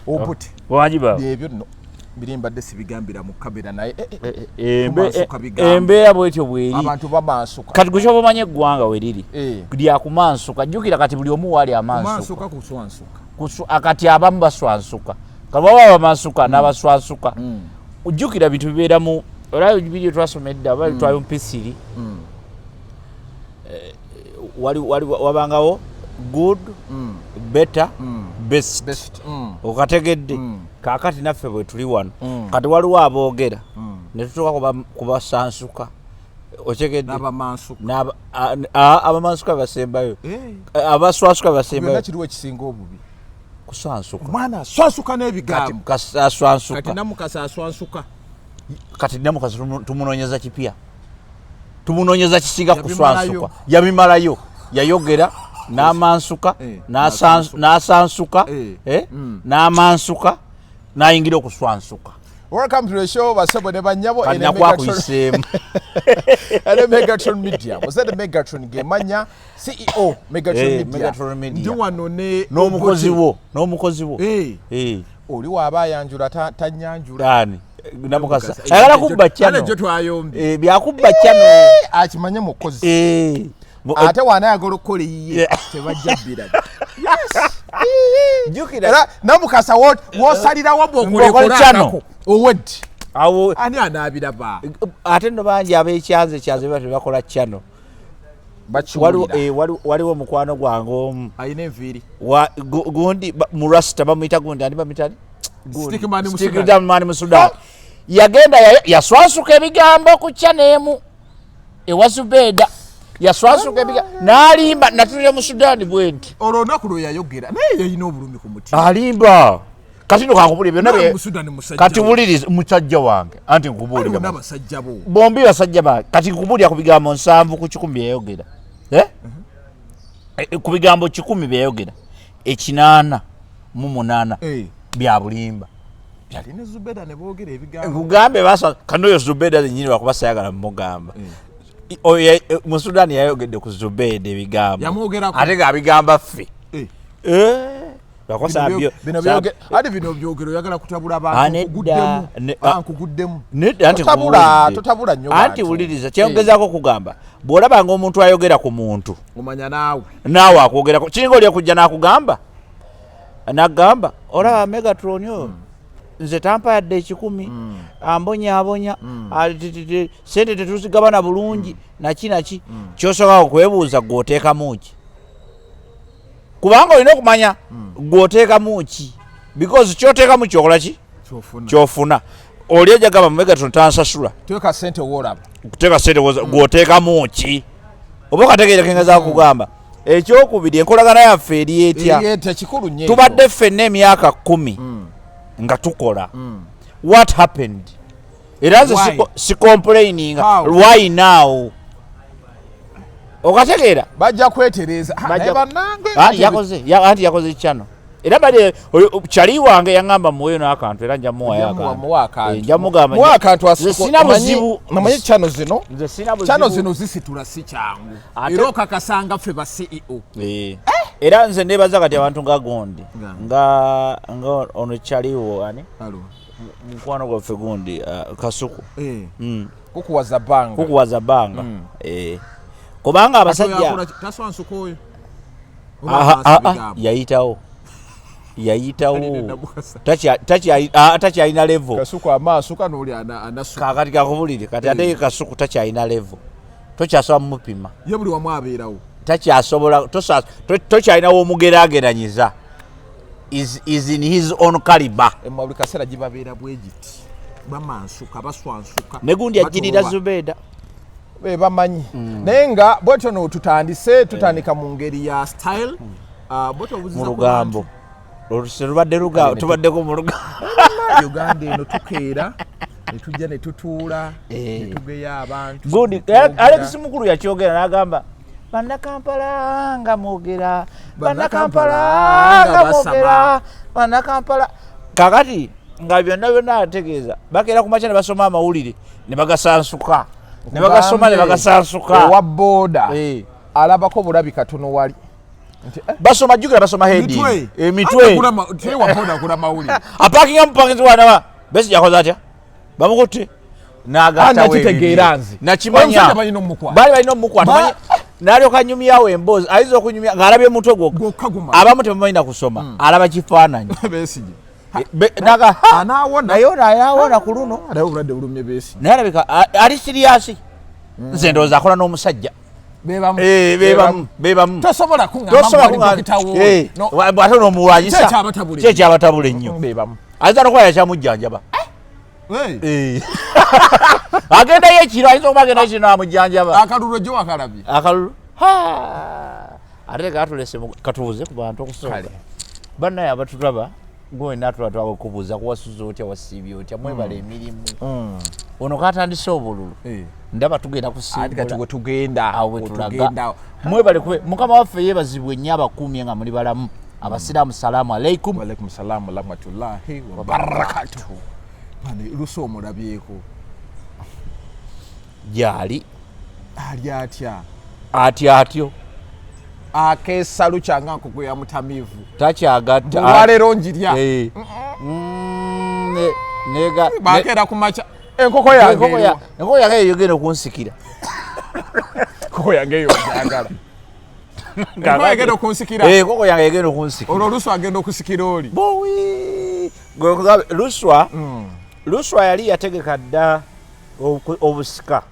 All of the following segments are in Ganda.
obuti wajiba byebyo no birimba desi bigambira mu kamera naye embeera bwetyo bweri abantu bamansuka kati gushobo manye gwanga weriri lya kumansuka jukira kati buli omu wali amansuka akati abamu baswansuka kababa bamansuka n'abaswansuka ujukira bintu bibeera mu olayo video twasomedda bali twayo mpisiri wali wabangawo good better best okategedde kakati naffe bwe tuli wano kati waliwo aboogera ne tutuuka kubasansuka otegedde abamansuka basembayo abaswasuka basembayo kiriwo ekisinga obubi kusansuka mwana aswansuka n'ebigambo kasaswansuka namukasa aswansuka kati namukasa tumunoonyeza kipya tumunoonyeza kisinga kuswansuka yabimalayo yayogera n'amansuka n'asansuka n'amansuka n'ayingira okuswansuka. Welcome to the show basebo ne banyabo ene Megatron ene Megatron Media was that the Megatron Yamanya CEO Megatron Media ndi wano ne n'omukozi wo oli wabayanjula tanyanjula dani namukasa ayagala kubba chano jo twayombi byakubba chano akimanye mukozi ate wana yagala okole yiye tebajjabira yes jukira namukasa wosalira wabwo okulekolako owed awo ani anabira ba ate no banji abekyanze bakola chano waliwo mukwano gwange ayina enviiri gundi murasta bamuyita gundi ani bamitani Stickman mu Sudan yagenda yaswasuka ebigambo ku chanemu ewazubeda yaswasuka ebigambo nalimba natulira mu Sudan bwenti olona kulo yayogera naye yayina obulumi ku mutima alimba kati ndo kakubulira byonna mu Sudan musajja kati buliriza musajja wange anti nkubulira n'abasajja bo bombi basajja ba kati nkubulira ku bigambo 7 ku 10 yayogera ku bigambo 10 byayogera ekinana mu 8 bya bulimba yaline Zubeda ne boogera ebigambo kugambe basa kanoyo Zubeda nyinyi bakubasayagala mugamba mu Sudan yayogedde ku Zubeda ebigambo ate ga bigamba ffe bakosa byo bino byoge adi bino byogero yagala kutabula abantu kuguddemu anti totabula nnyo anti uliriza kyongezako kugamba bwolabanga omuntu ayogera ku muntu omanya nawe akwogera kiringo lya kujja nakugamba nagamba olaba Megatron yo nze tampa yadde 10 abonya sente tetuzigabana bulungi naki kyosobola okwebuuza gwoteeka muki kubanga olina okumanya gwoteeka muki because kyoteeka mu kyokola ki kyofuna oli ejagamba Megatron tansasula teeka sente wolaba kuteeka sente gwoteeka muki oba okategeera kengeza kugamba ekyokubiri enkolagana yaffe eri etya kikulu nnyo tubadde ffenna emyaka 10 nga tukola what happened era nze si complaining why now okategeera bajja kwetereza anti yakoze chano era bali chali wange yangamba muyo n'akantu era nja mugamba akantu sina muzibu namanyi chano zino zisitula si kyangu era okakasanga ffe ba CEO era nze nebaza kati abantu nga gondi nga ono chaliwo ani mukwano gwaffe gundi kasuku kukuwaza banga kubanga abasajja taswansuka oyo yayitawo takyalina level kasuku amasuka noli anasuka kakati kakubulire kati ate kasuku takyalina level tokyasobola mupima ye buli wamu abeerawo takyasobola tokyalinawo omugerageranyiza is in his own caliber buli kaseera gibabeera bwegiti bamansuka baswansuka negundi ajirira Zubeda bamanyi naye nga bwetyo no tutandika mu ngeri ya style mu lugambo tubaddeko mu lugambo Uganda eno tukeera netujja netutuula netugeya abantu gundi Alex mukulu yakyogera n'agamba Bannakampala nga mwogera Bannakampala kakati nga byonna ategeeza bakeera ku makya ne basoma amawulire ne bagasansuka ne bagasoma ne bagasansuka owa booda alabako bulabi katono wali basoma jukira basoma heading emitwe twe wapoda kula mauli apakinga mupakinzi wana besi yakoza atya bamukutte nagata wewe nakimanya bali balino mukwata nalyo kanyumyawo emboozi ayinza okunyumya ng'alabye mutwe gwokka abamu tebamalina kusoma alaba kifaananyi Besigye naga anawona ku luno obulwadde bulumye Besigye naye alabika ali siriyasi nze ndowooza akola n'omusajja bebamu tosobola kuŋŋambabwate n'omuwanyisa kyekyabatabula ennyo ayinza nokuba yakyamujjanjaba agendayo ekiro ayinza okuba agendayo ekiro namujjanjaba akalulu gye wakalabye akalulu ate katulese katubuze ku bantu okusooka bannaye abatulaba gwe natula twakubuuza kuwasuza otya wasiibye otya mwebala emirimu ono katandise obululu ndaba tugenda kusimbula awe tulaga mwebale mukama waffe yeebazibwe nnyo abakuumye nga muli balamu abasiraamu salaamu alaikum walaikum salaamu warahmatullahi wabarakatuhu bane luso omulabyeko gyali ali atyo akesalu kyanga nkoko ya mutamivu takyagatta walero njirya bakera kumacha enkoko yange yogenda okunsikira koko yange yo njagala ngagenda okunsikira koko yange yegenda okunsikira olwo luswa agenda okusikira oli luswa yali yategeka dda obusika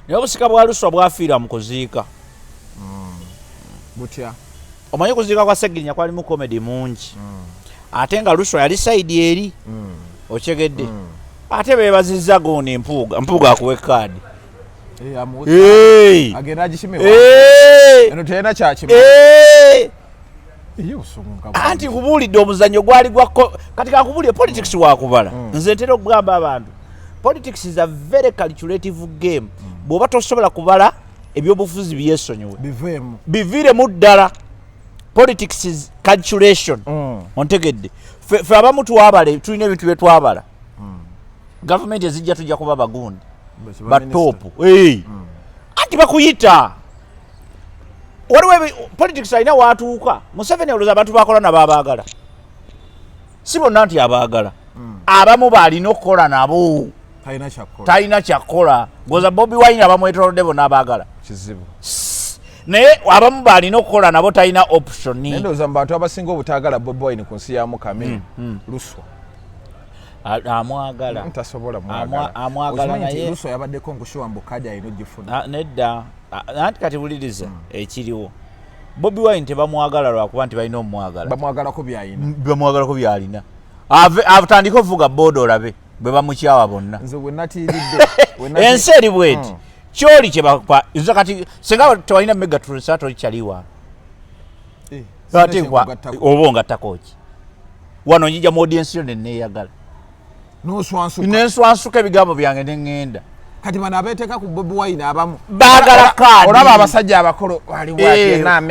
naye obusika bwa luswa bwafiira mu kuziika butya omanyi kuziika kwa Segirinya kwalimu komedi mungi ate nga luswa yali saidi eri okyegedde ate beebazizza gona empuga akuwa ekaadi agenda agishime eno teyina kyakima anti kubuulidde omuzannyo gwali kati kakubuulire politics wakubala nze ntera okugamba abantu politics is a very calculative game bw'oba tosobola kubala ebyobufuzi byesonyiwe biviiremu ddala politics is calculation ontegedde fe abamu twabala tulina ebintu bye twabala gavumenti ezijja tujja kuba bagundi batoopu anti bakuyita waliwo politics alina watuuka Museveni olowooza abantu bakola nabo abaagala si bonna nti abaagala abamu baalina okukola nabo talina kyakkola ngoza Bobiwine abamwetolodde bonna abaagala naye abamu baalina okukola nabo talina option ndowooza mu bantu abasinga obutaagala Bobiwine ku nsi ya Mukame luswa amwagala tasobola amwagala naye luswa yabaddeko nkushuwa mbukadi alina ogifuna nedda anti kati buliriza ekiriwo Bobiwine tebamwagala lwakuba nti balina omwagala bamwagalako byalina atandika ovuga booda olabe bwe bamukyawa bonna ensi eri bweti kyoli kyebapa nze kati singa tewalina Megatron sato likyaliwa oba ongattakoki wano njija mu audience yo nenneeyagala nenswansuka ebigambo byange neŋŋenda kati bano abeeteeka ku Bobiwine abamu baagala kaadi olaba abasajja abakolo olaba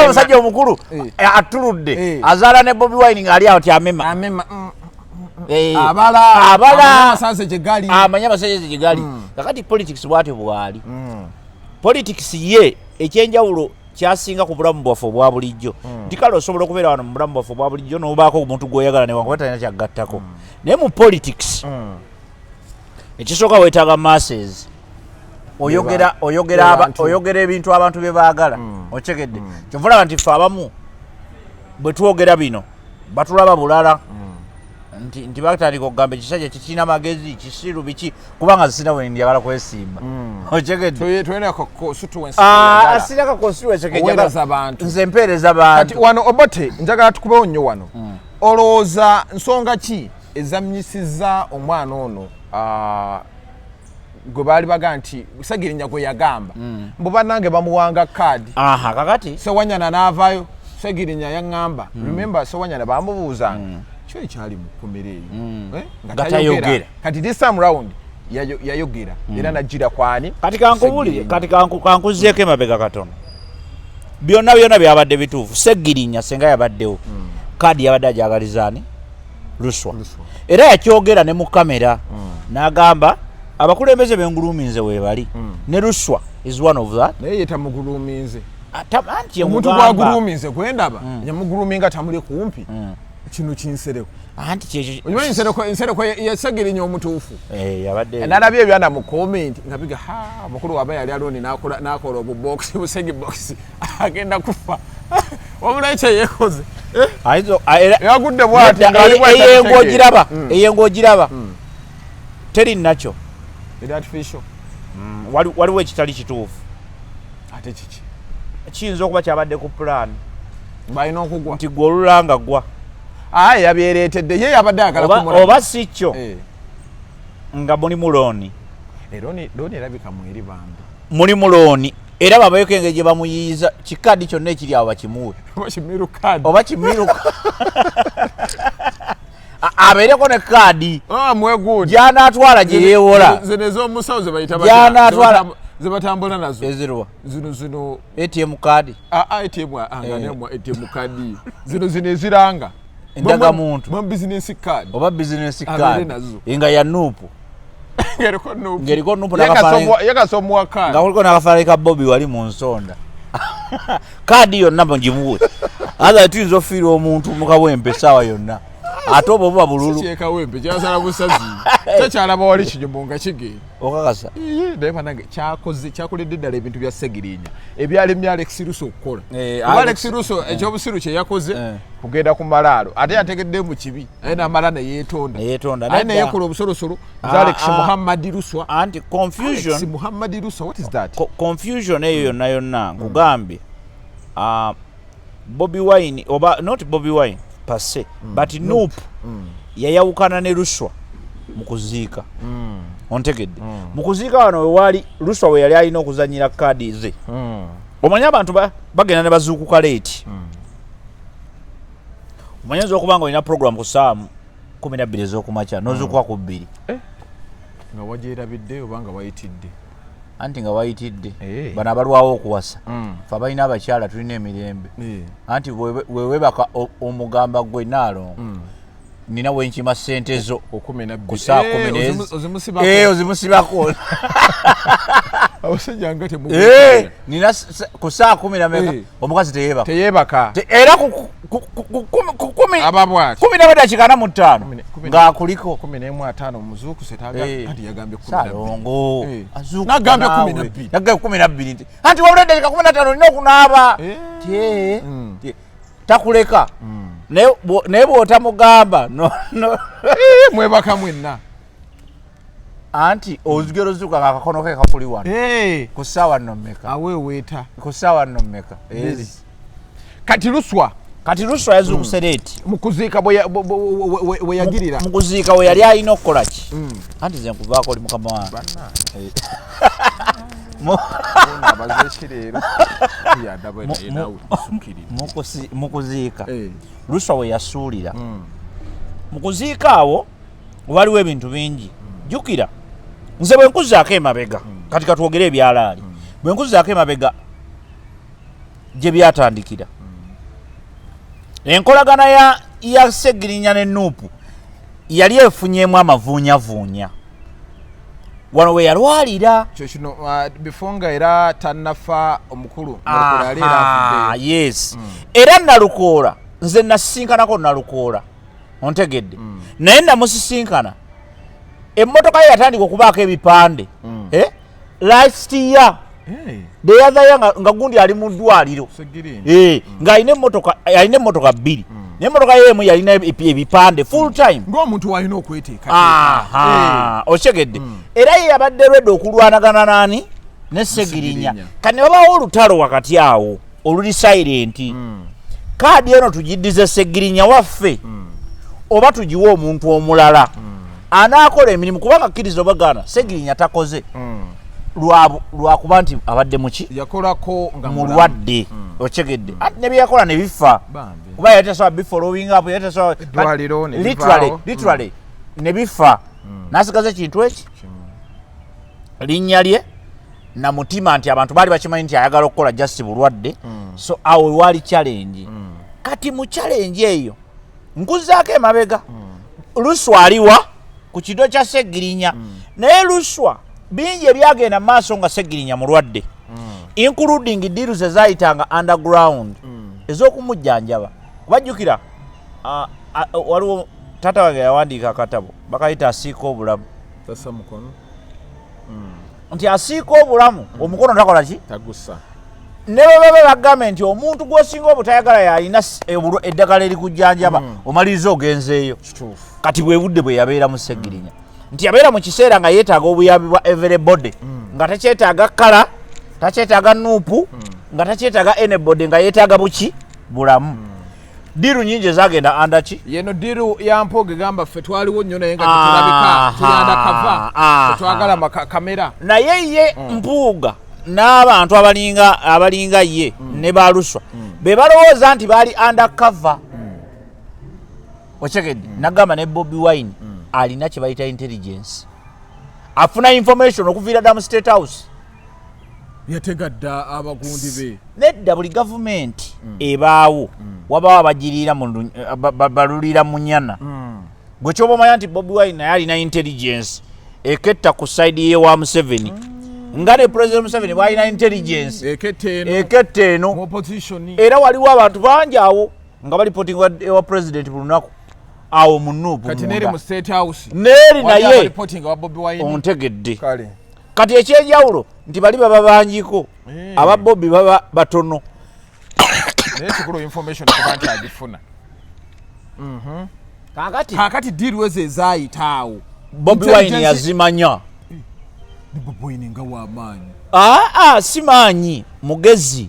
omusajja omukulu atuludde azaala ne Bobiwine ng'ali awo ti amema abala amasanze gye gali amanya amasanze gye gali kakati politics bwatyo bwali politics ye ekyenjawulo kyasinga ku bulamu bwaffe obwa bulijjo nti kale osobola okubeera wano mu bulamu bwaffe obwa bulijjo n'obaako omuntu gw'oyagala newankuba talina kyagattako naye mu politics ekisooka weetaaga masses oyogera ebintu abantu bye baagala okyegedde kyova olaba nti ffe abamu bwe twogera bino batulaba bulala nti batandika okugamba ekisajja kikirina magezi kisiru biki kubanga zisina bwe njagala kwesimba okyegeddeasiraka constituency nze mpeereza bantu kati wano Obote njagala tukubewo nnyo wano olowooza nsonga ki ezamnyisizza omwana ono gwe baali baga nti Segirinya gwe yagamba mbu bannange bamuwanga kaadi kakati Sewanyana n'avaayo Segirinya yaŋŋamba remember Sewanyana bamubuuzanga kyo ekyali mu kkomera eyo nga tayogera kati this time round yayogera era najjira kwani kati kankubuli kati kankuzeeko emabega katono byonna byabadde bituufu Segirinya senga yabaddewo kaadi yabadde ajagalizaani luswa era yakyogera ne mu kamera n'agamba abakulembeze benguluuminze weebali ne luswa is one of that naye yetamuguluuminze Anti omuntu gwagurumize kwendaba nyamuguruminga tamuli kumpi kino kinsereko anti kyekyo omanyi nsereko ya Segirinya omutuufu yabadde nalabye ebyana mu comment ngabiga mukulu waba yali aloni nakola obubox busegi box agenda kufa wabula ekyo yekoze yagudde bwati eyengogiraba teri nakyo artificial waliwo ekitali kituufu ate kiki kiyinza okuba kyabadde ku plan balina okugwa nti gwe olulanga gwa yabyereetedde ye yabadde agala oba si kyo nga muli mulooni looni erabika mweri bambi muli mulooni era babayeko engeri gye bamuyiiza kikaadi kyonna ekiri awo bakimuwe oba kimiruka abeereko ne kaadi gyanaatwala gye yeewola ez'omusawo gyanaatwala zebatambula nazo ezirwa zino ATM kaadi ATM kaadi zino eziranga endaga muntu mu business card oba business card nga ya nuupu ngeriko nuupu yakasomwa kaadi nga kuliko n'akafaananyi ka Bobi wali mu nsonda kaadi yonna mugimuwe aza tuyinza ofiira omuntu mukawempe essaawa yonna ate oba oba bululu kyekawempe kyasala busazi kyakyalaba wali kinyumu nga kigenda okakasa naye banange kyakoledde ddala ebintu bya Segirinya ebyalemye Alex Russo okukola Alex Russo ekyobusiru kye yakoze kugenda ku malaalo ate yategedde mu kibi naye n'amala ne yeetonda naye ne yeekola obusolosolo za Alex Muhammad Russo anti confusion Alex Muhammad Russo what is that confusion eyo yonna nkugambye Bobiwine oba not Bobiwine pase but nope yayawukana ne Russo mu kuziika ontegedde mu kuziika wano we wali Russo we yali alina okuzanyira kaadi ze omanyi abantu bagenda ne bazuukuka leeti omanyi okuba nga olina program ku ssaawa 12 ez'okumakya n'ozuukuka ku 2 nga wagyerabidde oba nga wayitidde anti nga wayitidde bano abalwawo okuwasa fe abalina abakyala tulina emirembe anti wewebaka omugamba gwe naalongo nina wenkima ssente zo ku saa 10 ozimusibako abasajja nga nina ku saa 10 omukazi teyebaka era ku 10:45 ng'akuliko 11:05 omuzuukuse anti yagambye salongo nagambye 12 anti wabula eddakiika 15 olina okunaaba takuleka naye bw'otamugamba mwebaka mwenna anti ozigero zuka ng'akakono ke kakuli wano ku ssaawa nno mmeka aweeweeta ku ssaawa nno mmeka kati Russo yazuukuse leeti mu kuziika bwe yagirira mu kuziika we yali alina okukola ki anti ze nkuvaako oli mukama wange mu kuziika Russo we yasuulira mu kuziika awo waliwo ebintu bingi jjukira nze bwe nkuzaako emabega kati katwogere ebyalaali bwe nkuzaako emabega gye byatandikira enkolagana ya Segirinya ne Nuupu yali efunyeemu amavuunyavuunya wano we yalwalira kino before nga era Tanaffa omukulu yes era Nalukola nze nasisinkanako Nalukola ontegedde naye namusisinkana emmotoka ye yatandika okubaako ebipande last year the other year nga gundi ali mu ddwaliro ng'alina emmotoka 2 n'emmotoka yeemu yalina ebipande full time ng'omuntu walina okweteeka okyegedde era ye yabadde lwedde okulwanagana nani ne Segirinya kati ne babaawo olutalo wakati awo oluli silent kaadi eno tugiddize Segirinya waffe oba tugiwe omuntu omulala anaakola emirimu kubanga kkiriza obagaana Segirinya takoze lwakuba nti abadde muki yakolako nga mulwadde okyegedde ati ne byeyakola ne bifa kuba yatasobola bifollowing up literally ne bifa n'asigaza ekintu eki linnya lye na mutima nti abantu baali bakimanyi nti ayagala okukola just bulwadde so awo wali challenge kati mu challenge eyo nkuzaako emabega Russo aliwa ku kido kya Segirinya naye Russo bingi ebyagenda maaso nga Segirinya mulwadde including deals ezayitanga underground ez'okumujjanjaba. Bajjukira waliwo taata wange yawandiika akatabo bakayita asiika obulamu. Tassa mukono. Nti asiika obulamu omukono takola ki? Tagussa. Ne baba bagamba nti omuntu gw'osinga obutayagala yalina eddagala erikujjanjaba omaliriza ogenzeeyo. Kati bwe budde bwe yabeera mu Segirinya. Nti yabeera mu kiseera nga yeetaaga obuyambi bwa everybody nga takyetaaga kala, takyetaaga nuupu, nga takyetaaga anybody nga yeetaaga buki? Bulamu. Diru nyingi zagenda anda ki? Yeno diru ya Mpuga gamba ffe twaliwo nnyo naye nga tetulabika tuli undercover. Twagala kamera. Naye ye Mpuga n'abantu abalinga ye ne baluswa be balowooza nti baali undercover. Okyegedde nagamba ne Bobiwine alina kye bayita intelligence. Afuna information okuviira dda mu State House. Yategadda abagundi be. Nedda buli gavumenti ebaawo wabawo abagiriira balulira mu nnyana. Gwe kyoba omanya nti Bobiwine naye alina intelligence eketta ku side ye wa Museveni. Nga ne President Museveni bwalina intelligence eketta eno. Era waliwo abantu bangi awo nga balipotinga ewa President buli lunaku. Awo munuupu kati neri mu State House. Neri naye reportinga wa Bobiwine. Ontegedde. Kale. Kati ekyenjawulo nti bali baba banjiko aba Bobi baba batono. Naye kikulu information ku bantu agifuna. Kakati deal weze ezayitaawo. Bobiwine yazimanya. Ni Bobiwine nga w'amaanyi. Simanyi mugezi.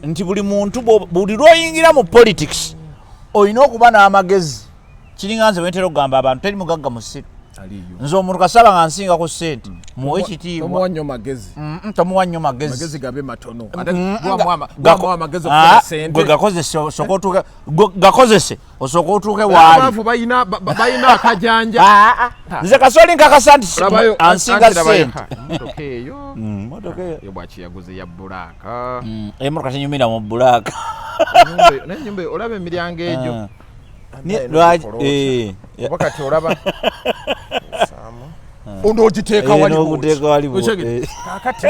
Nti buli muntu buli lwoyingira mu politics olina okuba n'amagezi. Kiringa nze bwentera okugamba abantu teri mugagga mu ssiru. Nze omuntu kasaba nga nsinga ku ssente muwe ekitiibwa. Tomuwa nnyo magezi. Tomuwa nnyo magezi. Magezi gabe matono. Gwamuwa magezi okukola ssente. Gwe gakozese osooka otuuke gakozese osooka otuuke waali. Abaavu balina akajanja. Nze kasooli nkakasa nti ansinga ssente. Motoka eyo. Yo bwaki yaguze ya bbulaaka. Emotoka tenyumira mu bbulaaka. N'ennyumba olaba emiryango egyo. Wakati olaba ono ogiteeka wali kakati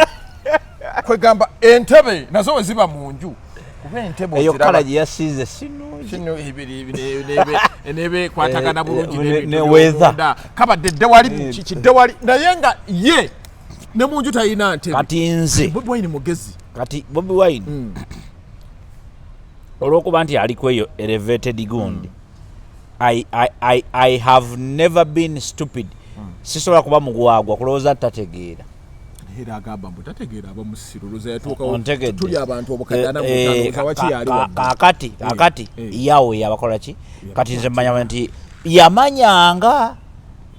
kwegamba entebe nazo we ziba mu nju kuba entebe eyo kala gye yasiize sino enebe kwatagana bulungi ne weather kabadde ddewali kiddewali naye nga ye ne mu nju talina ntebe. Kati nze Bobiwine mugezi. Kati Bobiwine olw'okuba nti aliko eyo elevated gundi. I have never been stupid. Sisobola kuba mugwagwa kulowooza tategeera. Era agamba mbu tategeera abamusiruza yatuuka tuli abantu obukadana mutano waki yali kakati yawo yabakola ki? Kati nze mmanya nti yamanyanga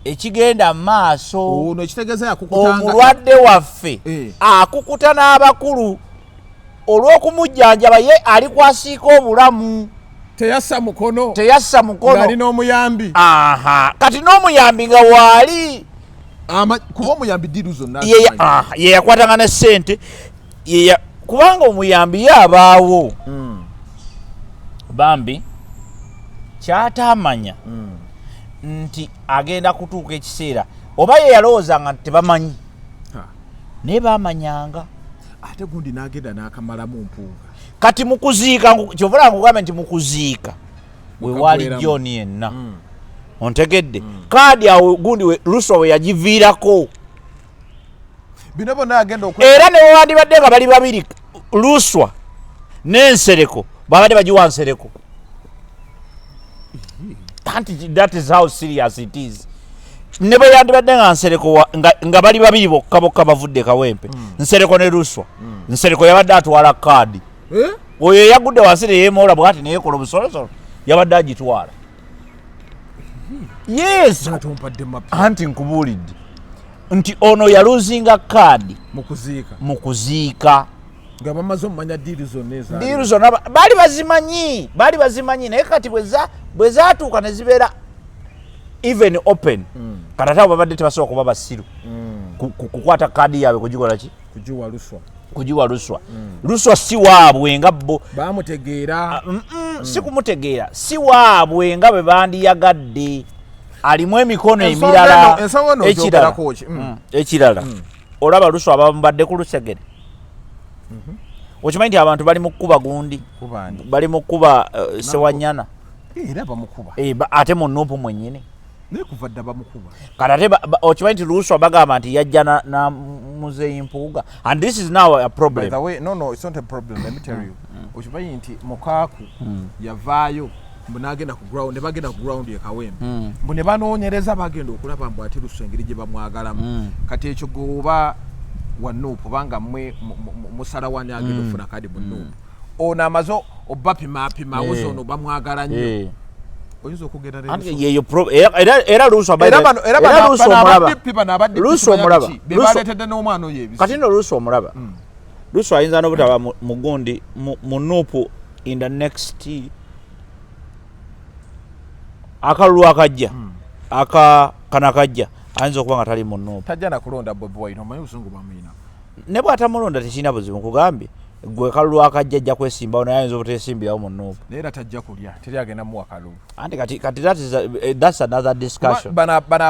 ekigenda mu maaso. Ono ekitegeeza yakukutanga. Omulwadde waffe akukuta n'abakulu olw'okumujjanjaba ye ali kwasiika obulamu. Teyassa mukono. Gali n'omuyambi. Kati n'omuyambi nga waali. Kuba omuyambi diru zonna. Ye yakwatanga ne ssente. Kubanga omuyambi ye abaawo. Bambi ky'atamanya nti agenda kutuuka ekiseera. Oba ye yalowooza nga tebamanyi. Naye baamanyanga. Ate gundi n'agenda n'akamalamu Mpuga. Kati mukuziika kyovula ngugambe nti mukuziika we wali John yenna. Ontegedde kaadi awo gundi we Luswa we yagiviirako. Bino bonna agenda era ne wandibadde nga bali babiri Luswa n'ensereko babadde bagiwa nsereko. That is how serious it is. Ne bwe yandibadde nga nsereko nga bali babiri bokka bavudde Kawempe. Nsereko ne Luswa. Nsereko yabadde atwala kaadi. Oyo yagudde wansi ne yeemoola bw'ati ne yeekola obusolosolo yabadde agitwala. Yes. Anti nkubuulidde nti ono yaluzinga kaadi mu kuziika. Nga bamaze omumanya diiru zonna baali bazimanyi naye kati bwe zaatuuka ne zibeera even open kati ate abo babadde tebasobola kuba basiru kukwata kaadi yaabwe kugikola ki? Kugiwa Luswa. Luswa si waabwe nga bo bamutegeera. Si kumutegeera, si waabwe nga bwe bandiyagadde. Alimu emikono emirala. Ekirala olaba Luswa abamubadde ku lusegere. okimanyi nti abantu bali mu kkuba gundi bali mu kkuba Sewanyana era bamukuba ate mu Nuupu mwennyini nekuva dda bamukuba kati ate okimanyi nti Luswa bagamba nti yajja na Muzeeyi Mpuga and this is now a problem. By the way, no, it's not a problem, let me tell you. Okimanyi nti Mukaaku yavaayo mbunagenda ku ground ne bagenda ku ground ye Kawempe mbune banoonyereza bagenda okulaba mbu ati Luswa engeri gye bamwagalamu kati ekyo goba wa Nuupu banga mwe musalawani agenda ofuna kadi mu Nuupu ono amazo obapima ozo ono bamwagala nnyo oyinza okugenda era Luswa omulaba bebaleetedde n'omwana oyo ebisi kati no Luswa omulaba Luswa ayinza n'obutaba mu gundi mu Nuupu in the next akalulu akajja kanakajja ayinza okuba nga tali mu Nuupu tajja nakulonda Bobiwine omanyi obusungu bwamuyina ne bw'atamulonda tekirina buzibu nkugambye gwe kalulu akajja ajja kwesimbawo naye ayinza obuteesimbirawo mu Nuupu naye era tajja kulya teri agenda muwa kalulu anti kati that's another discussion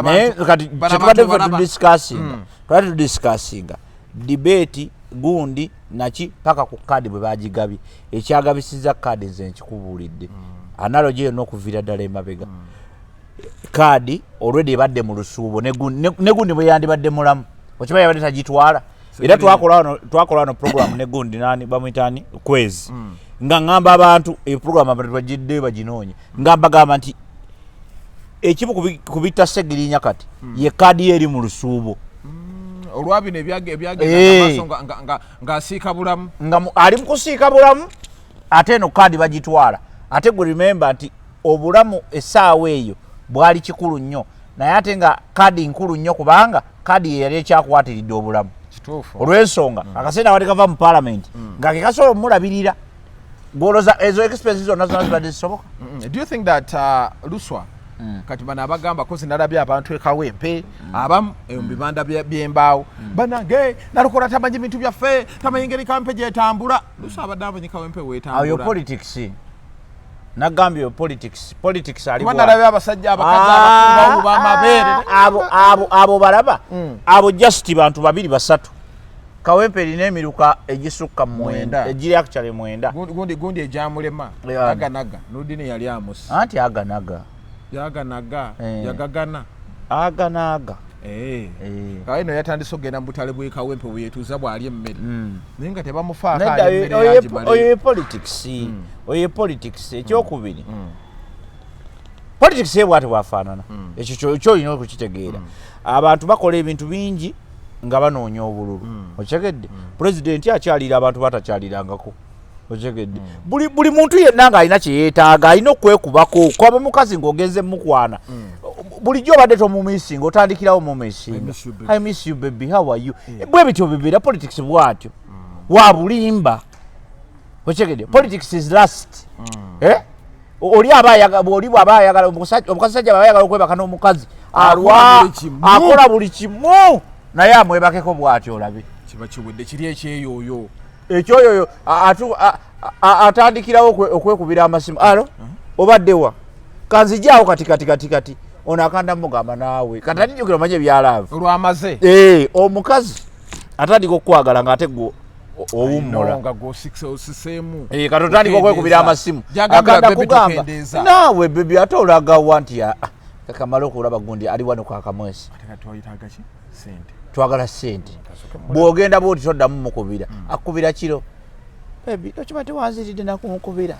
naye kati kyetubadde ffe tudiscassinga debate gundi naki paka ku kaadi bwe bagigabye ekyagabisizza kaadi nze nkikubuulidde analogy yonna okuviira ddala emabega kaadi already ebadde mu lusuubo ne gundi bwe yandibadde mulamu okimanyi yabadde tagitwala era twakola no program ne gundi nani bamuyitani kwezi nga ngamba abantu program abantu bagidde baginoonye ngamba gamba nti ekibu kubita Segirinya kati ye kaadi eri mu lusuubo olwabino ebyagenda nga asiika bulamu nga ali mu kusiika bulamu ate eno kaadi bagitwala ate gwe remember nti obulamu essaawa eyo bwali kikulu nnyo naye ate nga kaadi nkulu nnyo kubanga kaadi ye yali ekyakwatiridde obulamu olw'ensonga akaseera awali kava mu parliament nga kekasobola omulabirira gwoloza ezo expenses zonna zonna zibadde zisoboka. Do you think that Luswa kati bano abagamba kozi nalabye abantu eKawempe abamu bibanda by'embaawo banange Nalukola tamanyi bintu byaffe tamanyi ngeri Kawempe gyetambula Luswa abadde amanyi Kawempe weetambula ayo politics nagambye yo politics ali bwana nalabye abasajja abakazi abakubawo bamabeere abo balaba abo just bantu babiri basatu Kawempe erina emiruka egisukka mwenda egiri actually mwenda gundi ejamulema aganaga nudine yali amusi anti aganaga yagagana aganaga kaweno yatandise okugenda mu butale bwe Kawempe bweyetuuza bwali emmere naye nga tebamufaako oyo politics ekyokubiri politics ebwate bwafaanana ekyo kyolina okukitegeera abantu bakola ebintu bingi nga banoonya obululu okitegeedde pulezidenti akyalira abantu batakyalirangako okitegeedde buli muntu yenna ng'alina kyeyeetaaga alina okwekubako kwaba mukazi ng'ogenze mukwana bulijjo obadde tomumisinga otandikirawo mumisinga I miss you baby how are you bwe bityo bibeera politics bwatyo wa bulimba okitegeedde politics is last oli bw'aba ayagala omusajja baba ayagala okwebaka n'omukazi akola buli kimu naye amwebakeko bw'atyo olabe kiba kiwedde kiri ekyeyoyo ekyoyoyo atandikirawo okwekubira amasimu alo obaddewa kanzijaawo kati ono akanda mugamba naawe kati atijjukira omanye ebyalaavu olwamaze omukazi atandika okukwagala ng'ate gwe owummula kati otandika okwekubira amasimu akanda kugamba naawe bebi ate olagawa nti kakamala okulaba gundi ali wano kwakamwesi twagala sente bw'ogenda bwoti toddamu mukubira akubira kiro bebi tokiba tewanziridde nakumukubira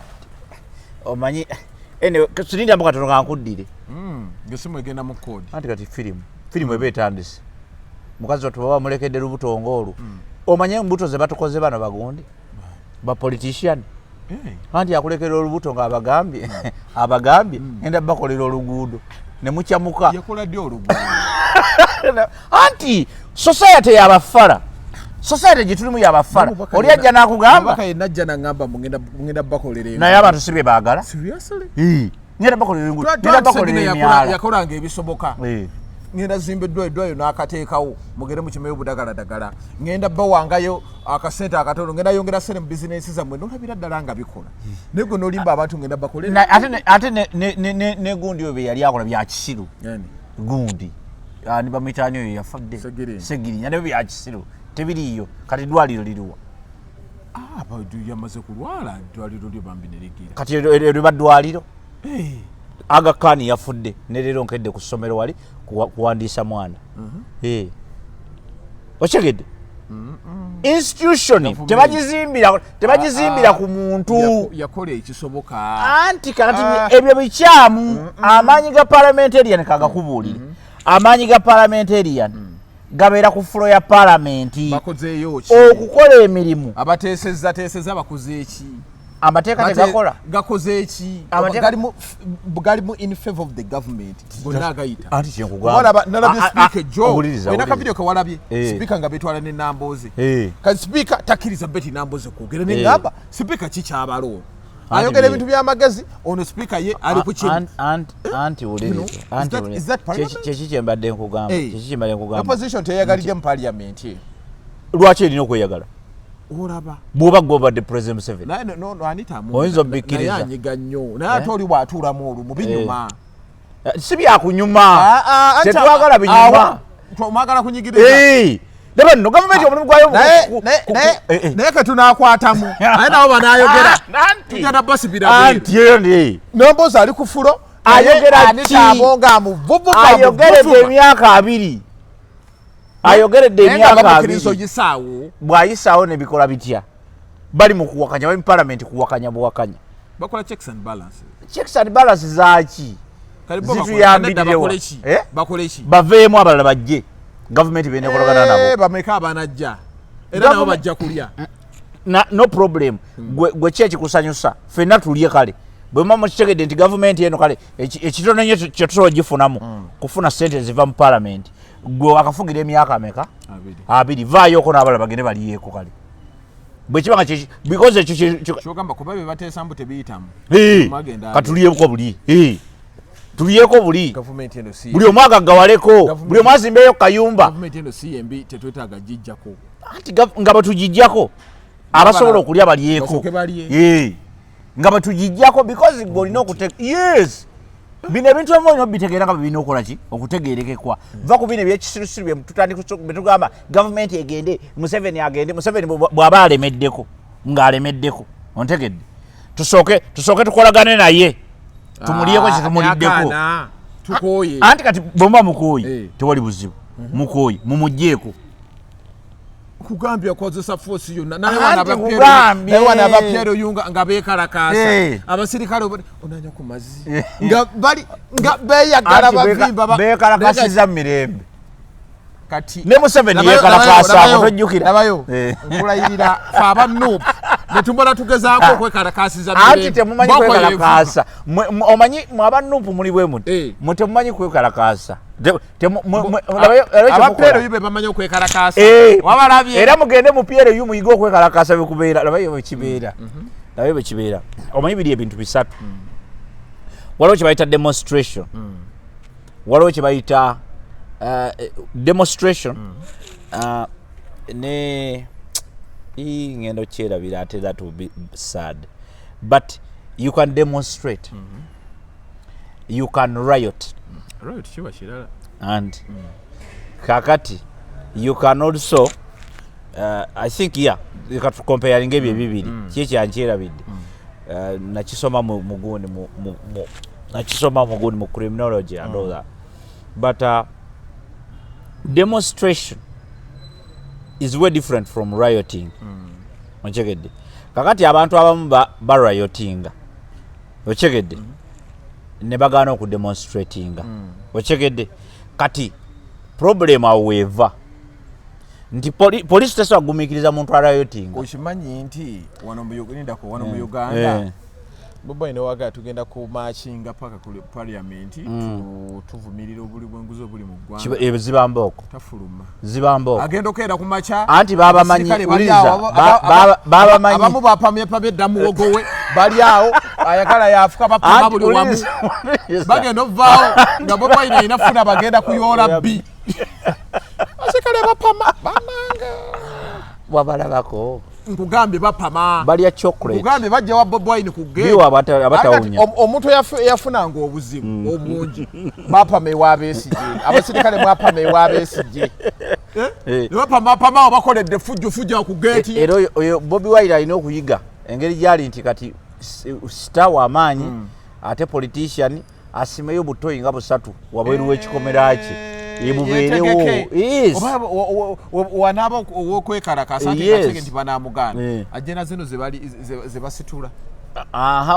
omanyi sinindi ambo katono kankuddire ngesimu egenda mu kodi anti kati firimu eba etandise mukazi watu baba mulekedde lubuto ng'olwo omanye embuto ze batukoze bano bagundi bapolitician anti akulekera olubuto ng'abagambye enda bakolera oluguudo ne mukyamuka yakola ddi oluguudo anti society yabafala society gitulimu yabafala oli ajja n'akugamba najja n'agamba mugenda bakolera naye abantu si bye baagala ngenda bakolera emyala yakolanga ebisoboka ngenda zimba eddwaliro n'akateekawo mugende mukimeyo obudagaladagala ngenda bawangayo akasente akatono ngenda yongera sente mu bizinensi zammwe nolabira ddala nga bikola naye gwe nolimba abantu ngenda bakolera ate ne gundi oyo bye yali akola bya kisiru gundi ani bamuyitaani oyo yafadde Segirinya nebyo bya kisiru tebiriiyo kati ddwaliro liriwa Badu yamaze kulwala ddwaliro lye bambineregera. Kati eryo baddwaliro. Aga Khan yafudde ne leero nkedde ku ssomero wali kuwandiisa mwana. Okyegedde? Institution tebagizimbira ku muntu. Yakola ekisoboka. Anti kati ebyo bikyamu amaanyi ga parliamentarian kagakubuulire. Amaanyi ga parliamentarian gabeera ku fulo ya parliamenti. Bakozeeyo ki? Okukola emirimu. Abateeseza bakoze eki? Amateeka tegakola. Gakoze eki? Galimu in favor of the government. Gonna agayita. Anti kyenkugamba. Nalabye speaker Joe. Ina kavideo ke walabye. Speaker nga betwala ne Namboze. Ka speaker takiriza beti Namboze kwogera ne ngamba. Speaker kikyabalo. Ayogera ebintu by'amagezi ono speaker ye ali ku kimu. Anti ulirizo. Kyeki kyembadde nkugamba. Opposition teyagalidde mu parliament. Lwaki erina okweyagala? Olaba. Bw'oba gw'obadde President Museveni. No, Anita mu. Oyinza obbikiriza. Naye anyiga nnyo. Naye ate oli bw'atuulamu olu mu binyuma. Si byakunyuma. Tetwagala binyuma. Twagala kunyigira. Leba nno gavumenti omulimu gwayo naye ke tunaakwatamu naye nabo banaayogera tujana basi birabwe Nombozi ali ku fulo ayogera ki abonga muvuvu ayogeredde emyaka 2 ayogeredde emyaka 2 bw'ayisaawo ne bikola bitya bali mu kuwakanya bali mu parliament kuwakanya buwakanya bakola checks and balances zaaki zituyambirewa bakolechi baveemu abalala bajje government benekologana nabo bameka abanajja era nabo bajja kulya no problem gwe chechi kusanyusa fenna tulye kale bwe mama kitegedde nti government eno kale ekitono nnyo kye tusobola gifunamu kufuna sente ziva mu parliament gwe akafugira emyaka ameka 2 vaayoko n'abalala bagende baliyeko kale bwe kibanga because ekyo kyogamba kuba bye bateesa mbu tebiyitamu katulyeko buli tuliyeko buli government eno si buli omwaga gawaleko buli omwazimbeyo kayumba government eno si embi tetwetaaga jijjako anti nga batujijjako abasobola okulya baliyeko nga batujijjako because golina okuteka yes bino ebintu eby'olina obitegeera nga bibina okukola ki okutegeerekekwa va ku bino ebyekisirusiru bye tugamba government egende Museveni agende Museveni bw'aba alemeddeko ng'alemeddeko ontegedde tusooke tukolagane naye tumuliyeko kitumuliddeko tukoye anti kati bomba mukoyi tewali buzibu mukoyi mumujjeeko kugambya kozesa force yonna naye wana abapiero yunga nga beekalakaasa abasirikale onanya ku mazzi nga beeyagala bavimba beekalakasiza mu mirembe kati ne Museveni yeekalakaasa tojjukira nabayo nkulayirira fe abanuupu netumala tugezaako okwekalakasiza mirembe anti temumanyi kwekalakaasa omanyi mu abanuupu muli bwe muti temumanyi kwekalakaasa abapiero yube bamanyi okwekalakaasa wabalabye era mugende mu piero yu muyige okwekalakaasa bekubeera labayo bwekibeera labayo bwekibeera omanyi biri ebintu bisatu waliwo kye bayita demonstration waliwo kye bayita demonstration ne ngendo kyerabira ate that will be sad but you can demonstrate you can riot kiwa kirala and kakati you can also I think comparing ebyo bibiri kyekyankyerabidde nakisoma mugundi nakisoma mugundi mu criminology and all that but demonstration is way different from rioting. Ochegedde kakati abantu abamu bariotinga ochegedde ne bagana oku demonstratinga ochegedde kati problem aweva nti police tesa gumikiriza muntu ariotinga okimanyi nti wano mu Uganda Bobiwine waga tugenda ku machinga paka ku parliament tuvumirira obuli bwenguzo buli mu ggwanga ebizibamboko tafuluma zibamboko agenda okera ku macha anti baba manyi uliza baba manyi abamu bapamye damu wogowe bali awo ayakala yafuka bapama buli wamu bagenda ovaawo nga Bobiwine inafuna bagenda kuyola bi asikale bapama bananga wabalabako nkugambye bapama balya chocolate nkugambye bajja wa Bobiwine ku gate biwa abatawunya omuntu yafunanga obuzibu obungi bapama ewabeesije abasirikale mwapama ewabeesije bapama obakoledde fujjo ku gate era oyo Bobiwine alina okuyiga engeri gyali nti kati star w'amaanyi ate politician asimeyo butoyi nga busatu wabweru w'ekikomera kye yemubeerewo wanaba owokwekalakasa ate nti banamugana ajena zino zebasitula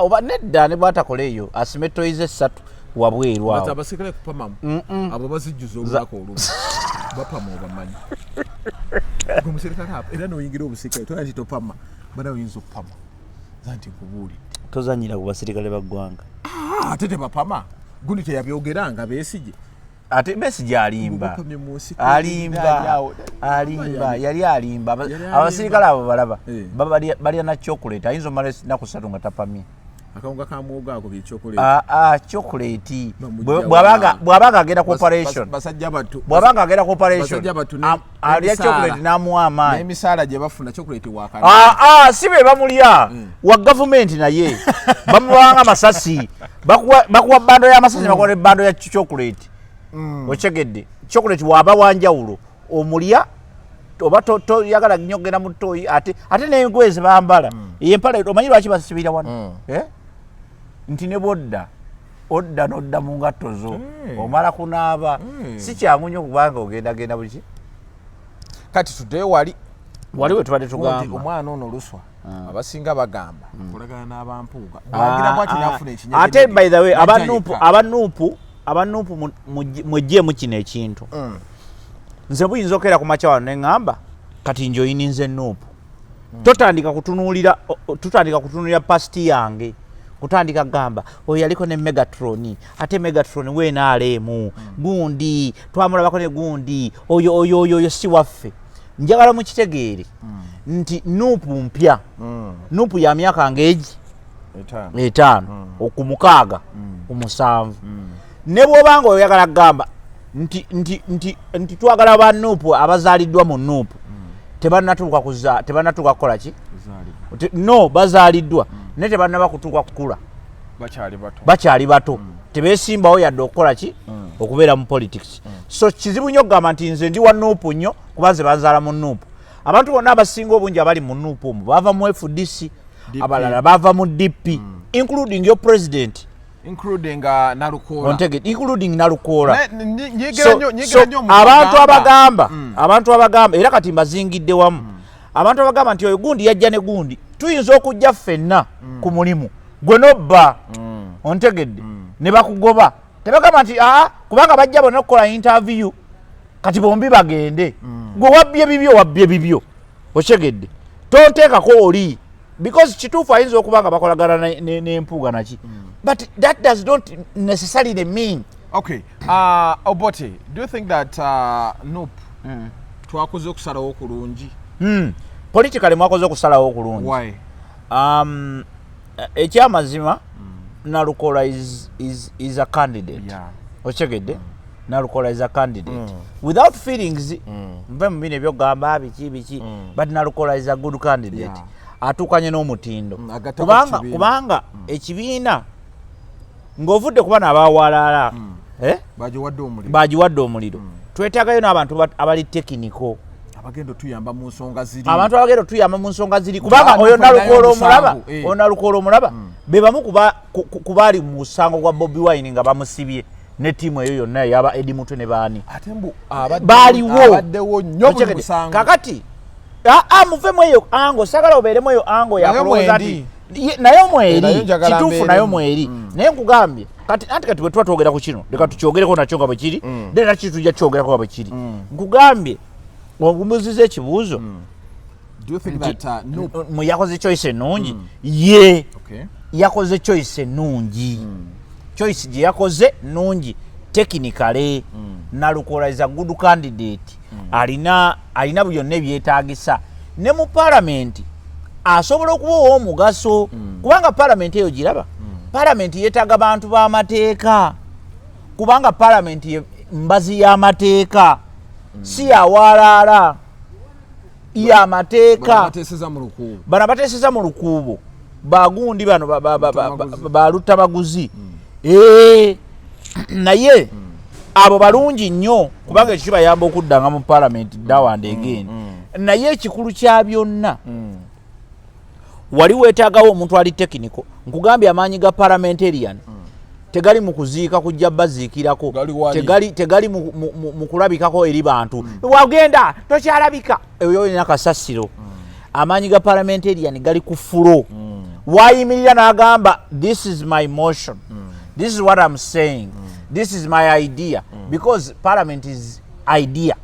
oba nedda ne bwatakola eyo asime toyize essatu wabweru awo abasikale kupamamu abo bazijjuza obulako olumu bapama obamanyi omusirikale apo era noyingira obusikale toya nti topama bana oyinza okupama zanti nkubuulidde tozanyira ku basirikale baggwanga ate tebapama gundi teyabyogeranga beesije ate Besigye alimba yali alimba abasirikale abo balaba balya na chocolate ayinza omala naku ssatu nga tapamye akawunga ka muwogo ako bye chocolate bw'abanga agenda ku operation bw'abanga agenda ku operation alya chocolate n'amuwa amaanyi n'emisaala gye bafuna chocolate wakana si be bamulya wa gavumenti naye bamubawanga amasasi bakuwa bando y'amasasi bakuwa ne bando ya chocolate ochegedde chocolate waba wanjawulo omulya oba toyagala nyogera mu toyi ate n'engoye ze bambala empala omanyi lwaki basibira wano nti ne bodda odda n'odda mu ngatto zo omala kunaaba si kyangu nnyo kubanga ogendagenda buki kati tuddeyo wali we tubadde tugamba omwana ono luswa abasinga bagamba kulagana n'abampuuga ate by the way abanuupu mwejjeemu kino ekintu nze buyinza okera ku makya wano neŋŋamba kati njoyini nze nuupu tutandika kutunulira pasiti yange kutandika gamba oyo yaliko ne Megatron ate Megatron weenaalemu gundi twamulabako ne gundi oyo si waffe njagala mukitegeere nti nuupu mpya nuupu ya myaka ngeegi 5 okumukaaga ku7 ne bw'obanga oyagala gamba nti twagala ba nuupu abazaaliddwa mu nuupu tebannatuuka kukola ki no bazaaliddwa naye tebannaba kutuuka kukula bakyali bato tebeesimbawo yadde okukola ki okubeera mu politics so kizibu nnyo okugamba nti nze ndi wa nuupu nnyo kuba nze banzaala mu nuupu abantu bonna abasinga obungi abali mu nuupu omwo bava mu FDC abalala bava mu DP including your president including Nalukola abantu abagamba era kati mbazingidde wamu abantu abagamba nti oyo gundi yajja ne gundi tuyinza okujja ffenna ku mulimu gwe nobba ontegedde ne bakugoba tebagamba nti kubanga bajja bonna okukola interview kati bombi bagende gwe wabbye bibyo okyegedde tonteekako oli because kituufu ayinza okubanga bakolagana n'empuuga naki but that does not necessarily mean okay Obote, do you think that nope twakoze okusalawo okulungi politically mwakoze okusalawo okulungi why ekyamazima Nalukola is a candidate okyegedde Nalukola is a candidate without feelings mve mu bino ebyogamba biki but Nalukola is a good candidate atuukanye n'omutindo kubanga ekibiina ng'ovudde kuba n'abawalala bagiwadde omuliro twetaagayo n'abantu abali tekiniko abagenda otuyamba mu nsonga ziri kubanga oyo Nalukola omulaba be bamu ku baali mu musango gwa Bobiwine nga bamusibye ne tiimu eyo yonna yaba Edi Mutwe ne baani baaliwo kakati muvemu eyo ango sagala obeeremu eyo ango yakulowooza nti nayo mweri kituufu nayo mweri naye nkugambye kati bwe tuba twogera ku kino leka tukyogereko nakyo nga bwe kiri then nakyo tujja kyogerako nga bwe kiri nkugambye omubuuziza ekibuuzo yakoze choice ennungi ye yakoze choice ennungi choice gye yakoze nnungi technically Nalukola is a good candidate alina byonna ebyetaagisa ne mu parliament asobola okuba ow'omugaso kubanga parliament eyo giraba parliament yeetaaga bantu b'amateeka kubanga parliament mbazi y'amateeka si yawalaala ya mateeka bana bateseza mu lukuubo bagundi bano balutta baguzi naye abo balungi nnyo kubanga ekyo kibayamba okuddanga mu parliament dawande again naye ekikulu kya byonna wali weetaagawo omuntu ali tekiniko nkugambye amaanyi ga parliamentarian tegali mu kuziika kujja baziikirako tegali mu kulabikako eri bantu wagenda tokyalabika eyo olina kasasiro amaanyi ga parliamentarian gali ku fulo wayimirira n'agamba this is my motion this is what I'm saying this is my idea because parliament is idea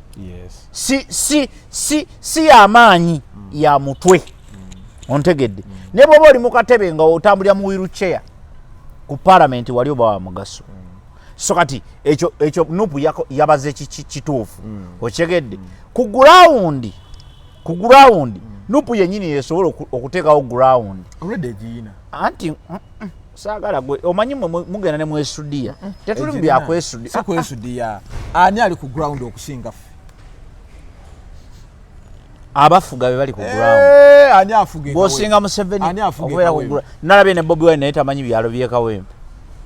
si amaanyi ya mutwe ontegedde ne bwoba oli mu katebe nga otambulira mu wheelchair ku parliament wali oba wa mugaso so kati ekyo nupu yabaze kituufu okyegedde ku ground nupu yenyini yesobola okuteekawo ground anti saagala gwe omanyi mugenda ne mwesudia tetuli mu byakwesudia ani ali ku ground okusinga abafuga be bali ku ground ani afuge bosinga Museveni okubeera ku ground nalabye ne Bobiwine naye tamanyi byalo byekawempe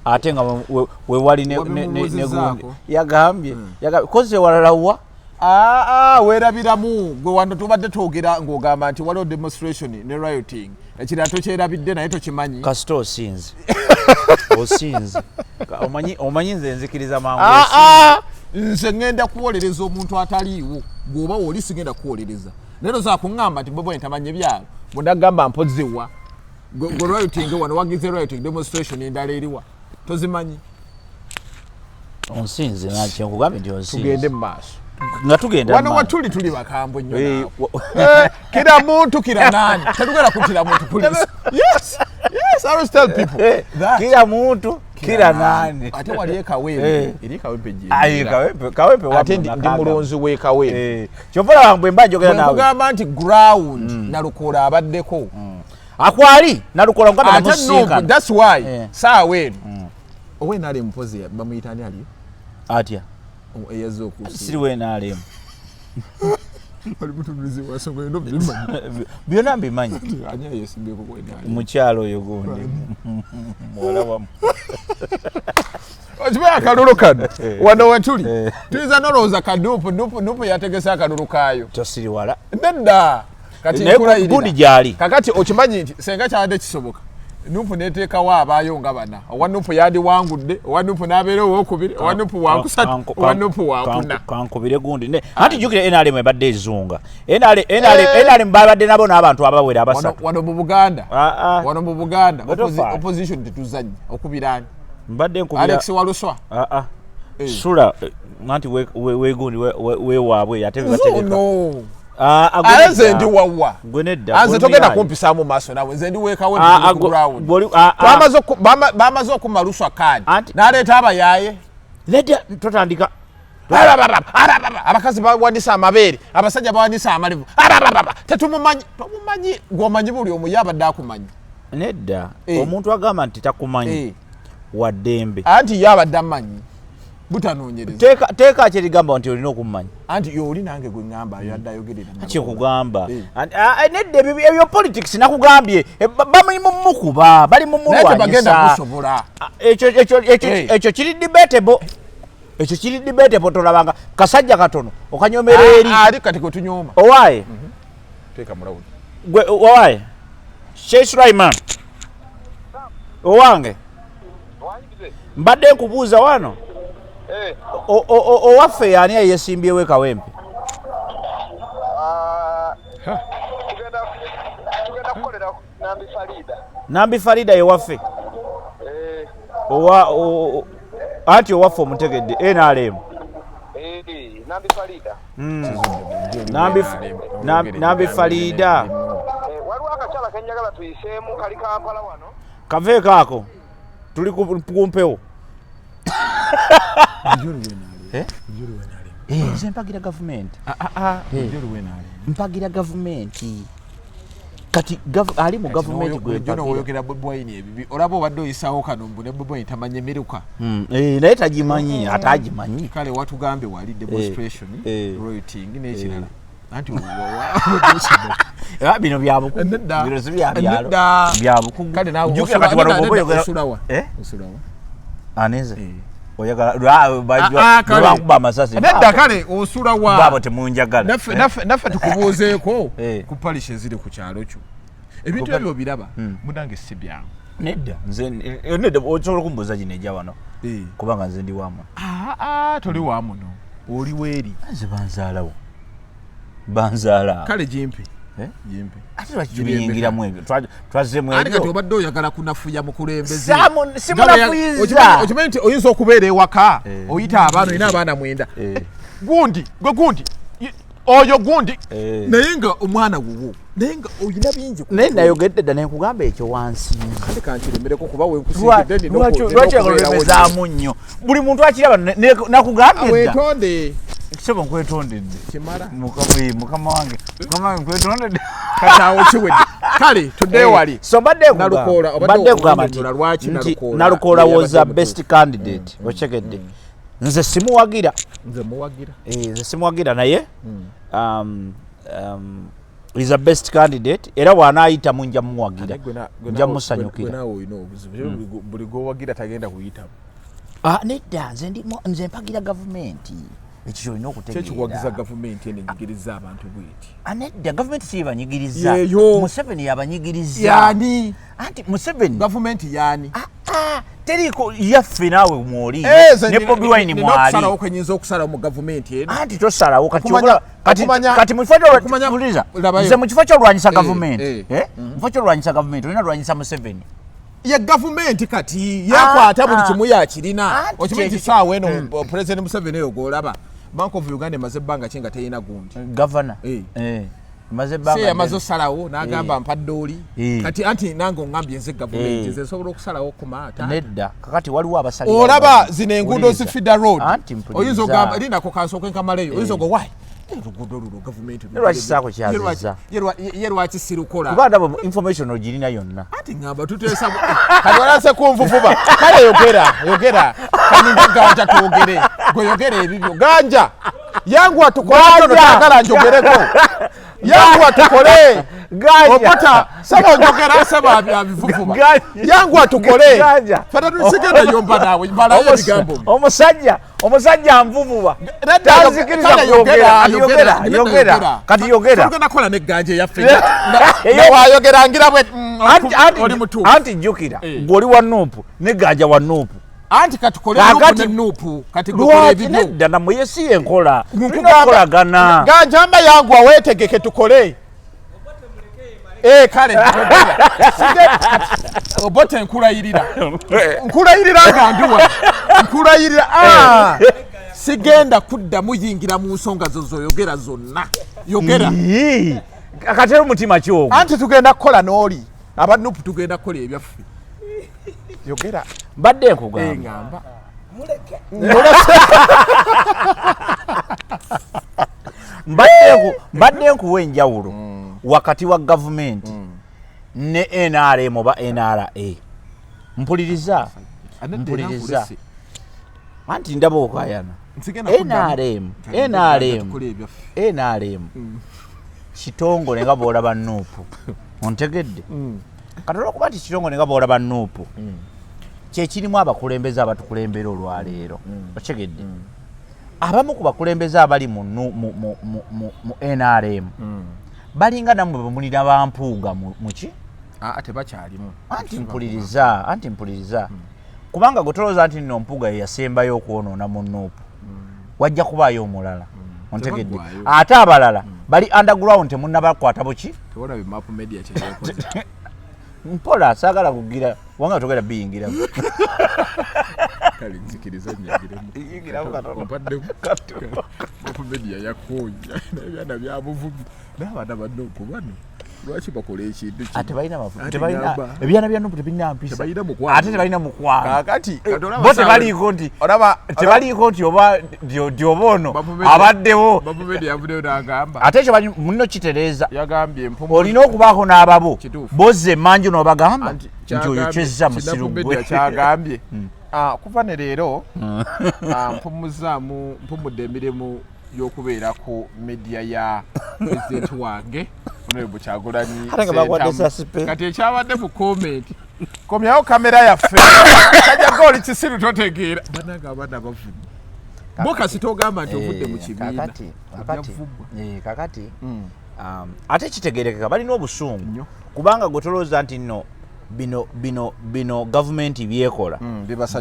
ate nga we wali ne gundi yagambye koze walalawa weerabiramu gwe wano tubadde twogera ng'ogamba nti waliwo demonstration ne rioting ekirala tokyerabidde naye tokimanyi kasita osinze omanyi nze nzikiriza mangu nze ngenda kuwolereza omuntu ataliiwo gwoba woli sigenda kuwolereza naye oza kuŋŋamba nti Bobiwine tamanyi byalo bwendagamba mpozewa gwe rioting wano wagize rioting demonstration endala eriwa tozimanyi onsinze nakyo nkugambye nti onsinze tugende mu maaso nga tugenda wano watuli bakambwe nnyo kila muntu kila nani tetugenda kutira muntu police yes I always tell people that kila muntu kila nani ate wali ekawempe eri kawempe je kawempe ate ndi mulonzi we kawempe kyovola wangwe mbanjogera nawe ngamba nti ground Nalukola abaddeko akwali Nalukola ngamba namusika that's why sawe owe nali mpozi bamuyitani ali atya eyazo kusi siriwe nalemu ali mutunuzi wasongo ndo byonna mbimanyi anya yesimbe ko kwenda mukyalo oyo gundi mwala wamu ojibe akalulu kano wano wantuli tuiza noloza kadupu yategesa akalulu kayo tosiri wala nedda kati nkula gundi jali kakati okimanyi nti senga kyade kisoboka nupu neteekawo abaayo nga bana owanupu yandi wangudde owanupu n'abeera owokubiri owanupu wakusatu owanupu wakuna kankubire gundi anti jukire NRM ebadde ezunga NRM babadde nabo n'abantu abawera abasatu wano mu Buganda opposition tetuzannya okubirani mbadde nkubira Alex Waluswa sula nanti wegundi wewaabwe yatebe bategeka nze ndi wawa nze togenda kumpisaamu maaso nawe nze ndi weekawe bamaze okumaluswa kaadi n'aleeta abayaye totandika abakazi bawanisa amabeere abasajja bawanisa amalivu tetumumanyi gwomanyi buli omu yabadde akumanyi nedda omuntu agamba nti takumanyi waddembe anti yabadde amanyi butanoonyereza teeka kyerigamba nti olina okumanya anti yoli nange gwe ŋŋamba yadde ayogerera kyekugamba nedda ebyo politics nakugambye bali mu mulwanyisa ekyo kiri debatable ekyo kiri debatable tolabanga kasajja katono okanyomera eri ali kati kwe tunyooma owaaye teeka mulawuli gwe owaaye Sheikh Sulaiman owange mbadde nkubuuza wano owaffe yani yesimbyewo ekawempe tugenda kukolera Nambi Farida yewaffe anti owaffe omutegedde NRM Nambi Farida Nambi Farida waliwo akakyala kenjagala tuyiseemu kali Kampala wano kaveeko ako tuli kumpewo nze mpagira gavumenti mpagira gavumenti kati ali mu gavumenti gwejonowoyogera Bobiwine ebibi olaba obadde oyisaawo kanombu ne Bobiwine tamanye miruka naye tagimanyi ate agimanyi kale watugambe wali demonstration rioting n'ekirala anti bino byabukugu bino si byabyalo byabukugu kale nawe jukira kati wano osulawa aneze oyagala bakuba amasasi nedda kale osulawa babo temunjagala naffe tukubuuzeeko ku palish eziri ku kyalo kyo ebintu ebyo biraba munange si byangu nedda nedda osobola okumbuuza gino ejja wano kubanga nze ndi wamu toli wamu no oli weeri nze banzaala kale jimpi ate bakitubiyingiramu ebyo twazemu ebyo ate kati obadde oyagala kunafuya mukulembeze simunafuyiza okimanyi nti oyinza okubeera ewaka oyita abaana olina abaana 9 gundi oyo gundi naye nga omwana wuwo naye nga oyina bingi naye nayogedde dda naye nkugamba ekyo wansi kale kankiremereko kuba wenkusiigidde lwaki olwemezaamu nnyo buli muntu akiraba nakugambye weetonde ekisebo nkwetondedde kimala mukama wange nkwetondedde kati awo kiwedde kale tuddeyo wali so badde kugamba nti Nalukola was a best candidate ochekedde nze simuwagira nze simuwagira naye is a best candidate era wanaayita munja muwagira nja musanyukira buli gwowagira tagenda kuyitamu nedda nze mpagira gavumenti ekyo olina okutegeera gavumenti enenyigiriza abantu bweti nedda gavumenti si yabanyigiriza Museveni yabanyigiriza yani anti Museveni gavumenti yani teriko yaffe naawe mwoli ne Bobiwine mwali okusalawo kwenyinza okusalawo mu gavumenti eno anti tosalawo kati nze mu kifo ky'olwanyisa gavumenti mu kifo ky'olwanyisa gavumenti olina lwanyisa Museveni ye gavumenti kati yakwata buli kimu yakirina okimanyi nti saawa eno President Museveni oyo gw'olaba Bank of Uganda emaze ebbanga ki nga terina gundi gavana yamaze osalawo n'agamba mpadde oli kati anti nange oŋŋambye nze gavumenti nze nsobola okusalawo kumaata nedda kakati waliwo abasalira olaba zino enguudo zifida road oyinza ogamba linako kansooke nkamaleyo oyinza ogo wayi oluguudo luno gavumenti lwakisaako kyaziza ye lwaki sirukola kuba ndaba information ogirina yonna anti ngamba tuteesa kati walase kunvuvuba kale yogera kaninga ganja twogere gwe yogera ebibyo ganja yangu atukole tono tagala njogereko yangu atukole opata saba njogera saba abivuvuba yangu atukole fata tusigenda yomba nawe mbala ebigambo omusajja nvuvuba tazikiriza yogera kati yogera tugenda kola ne ganje yaffe wayogera ngira bwe oli mutu anti jukira ngoli wa nupu ne ganja wa nupu anti katukole nupu kati gukole ebibyo nedda na muyesi enkola nkolagana ganjamba yangu awetegeke tukole kale obote nkulayirira nkulayirira sigenda kudda muyingira mu nsonga zoyogera zonna yogera akatera omutima kyogo anti tugenda kukola n'oli abanupu tugenda kukola ebyaffe yogera mbadde nkugamba mbadde nkuwa enjawulo wakati wa gavumenti ne NRM oba NRA mpuliriza anti ndaba okayana NRM kitongole nga boolaba nuupu ontegedde katola okuba nti kitongole nga boolaba nuupu kyekirimu abakulembeze abatukulembera olwaleero otegedde abamu ku bakulembeze abali mu NRM balinga namwe bemulina bampuuga muki tebakyalimu anti mpuliriza kubanga gotolooza nti nno Mpuga yeyasembayo okwonoona mu nuupu wajja kubaayo omulala ontegedde ate abalala bali underground temunnabakwata buki mpola saagala kugira wanga togera biyingira kale nzikiriza media yakonya n'ebyana byabuvubi n'abaana bannupu bano lwaki bakola ekintu ebyana bya nupu tebirina mpisa ate tebalina mukwano kakati bo tebaliiko nti oba dyoba ono abaddewo ate ekyo muno kitereeza olina okubaako n'ababo bozza emmanju n'obagamba nti oyo kyezza musiru gwe kyagambye kuva ne leero mpumudde emirimu y'okubeera ku media ya president wange Honorable Kyagulanyi Ate nga bakwate suspect. kati ekyabadde mu comment komyawo kamera yaffe kajja goli kisiru totegeera bananga abana bavudde boka sitogamba nti ovudde mu kibiina kakati ate kitegerekeka balina obusungu kubanga gotolooza nti nno bino gavumenti byekola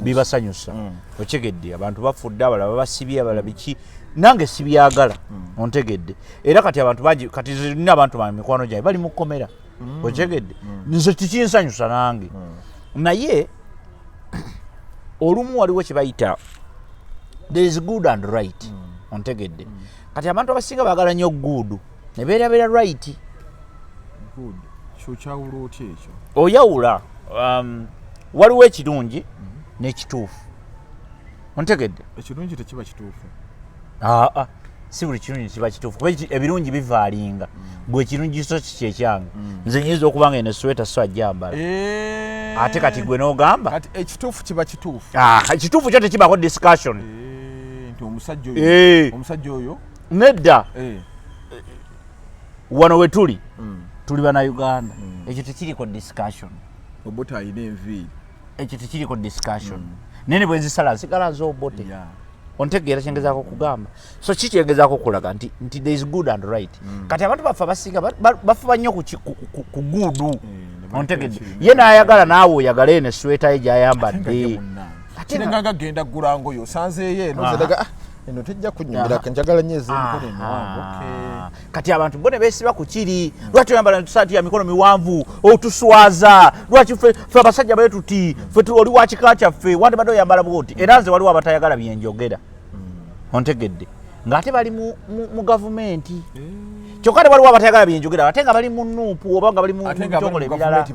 bibasanyusa otegedde abantu bafudde abalala basibye abalala biki nange sibyagala ontegedde era kati abantu bangi kati zirina abantu ba mikwano gyange bali mu kkomera otegedde nze tikinsanyusa nange naye olumu waliwo kye bayita there is good and right ontegedde kati abantu abasinga baagala nnyo good ne beerabeera right good kyawula otya ekyo oyawula waliwo ekirungi n'ekituufu ontegedde ekirungi tekiba kituufu si buli kirungi kiba kituufu kuba ebirungi bivaalinga gwe ekirungi so kikyekyange nze nyinza okuba nga eno sweta so ajjambala ate kati gwe n'ogamba kati ekituufu kiba kituufu ekituufu kyo tekibako discussion nti omusajja oyo nedda wano we tuli bannayuganda ekyo tekiriko discussion obote ayina enviiri ekyo tekiriko discussion nene bwe nzisala nsigala nz'obote ontegeera kyengezaako okugamba so kikyengezaako okulaga nti there is good and right kati abantu baffe abasinga bafuba nnyo ku guudu ontegedde ye naayagala naawe oyagala eno esweta ye gy'ayambadde ate nga genda gulango yo sanzeeyo eno zedaga eno tejja kunyumira kanjagala nnyo ez'emikono emiwanvu kati abantu bo ne beesiba ku kiri lwaki oyambala ntusaati ya mikono miwanvu otuswaza lwaki ffe abasajja bale tuti ffe oli wa kika kyaffe wandibadde oyambala bwoti era nze waliwo abatayagala byenjogera ontegedde ng'ate bali mu gavumenti kyokka ne waliwo abatayagala byenjogera ate nga bali mu nuupu oba nga bali mu bitongole ebirala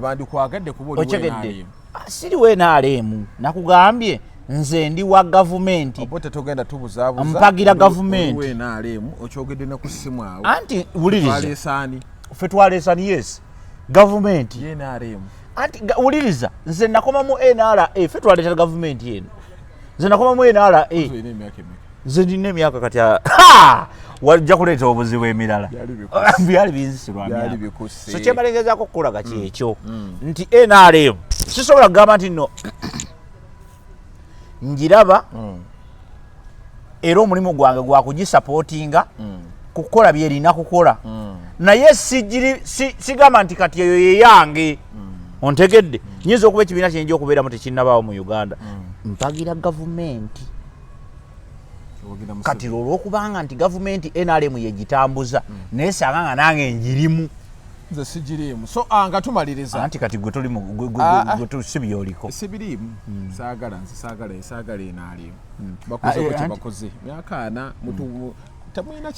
otegedde siriwo NRM nakugambye nze ndi wa gavumenti obote togenda tubuzaabuza mpagira gavumenti NRM okyogedde ne ku ssimu awo anti wuliriza twaleesaani ffe twaleesaani yes gavumenti NRM anti wuliriza nze nakoma mu NRA ffe twaleeta gavumenti eno nze nakoma mu NRA nze ndina emyaka kati wajja kuleeta obuzibu emirala byali binzisirwa so kyembalengezaako okukolaga kyekyo nti NRM sisobola kugamba nti nno njiraba era omulimu gwange gwakugisapootinga kukola byerina kukola naye sigamba nti kati eyo yeyange ontegedde nyinza okuba ekibiina kyenja okubeeramu tekinnabaawo mu Uganda mpagira gavumenti kati olwokubanga nti gavumenti NRM yegitambuza naye sanga nga nange njirimu nze sigirimu so nga tumaliriza anti kati gwe tuli si byoliko sibirimu saagala NRM bakoze ko kye bakoze myaka ana mutu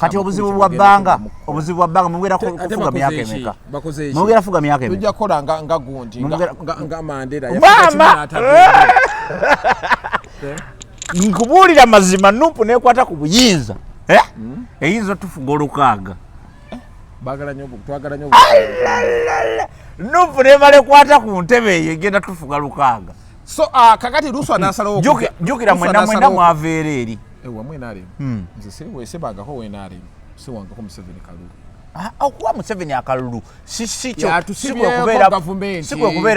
kati obuzibu bwa bbanga mwera kufuga myaka emeka mwera fuga myaka emeka tujja kola nga gundi nga Mandela nkubuulira mazima nupu nekwata ku buyinza eyinza tufuga olukaaga twagala nnyo nupu nemala ekwata ku ntebe eyo egenda tufuga lukaaga so kakati Luswa nasalawo jukira mwena mwaveera eri wamwe NRM nze siri weesebangako we NRM siwangako Museveni kalulu okuwa Museveni akalulu sikwe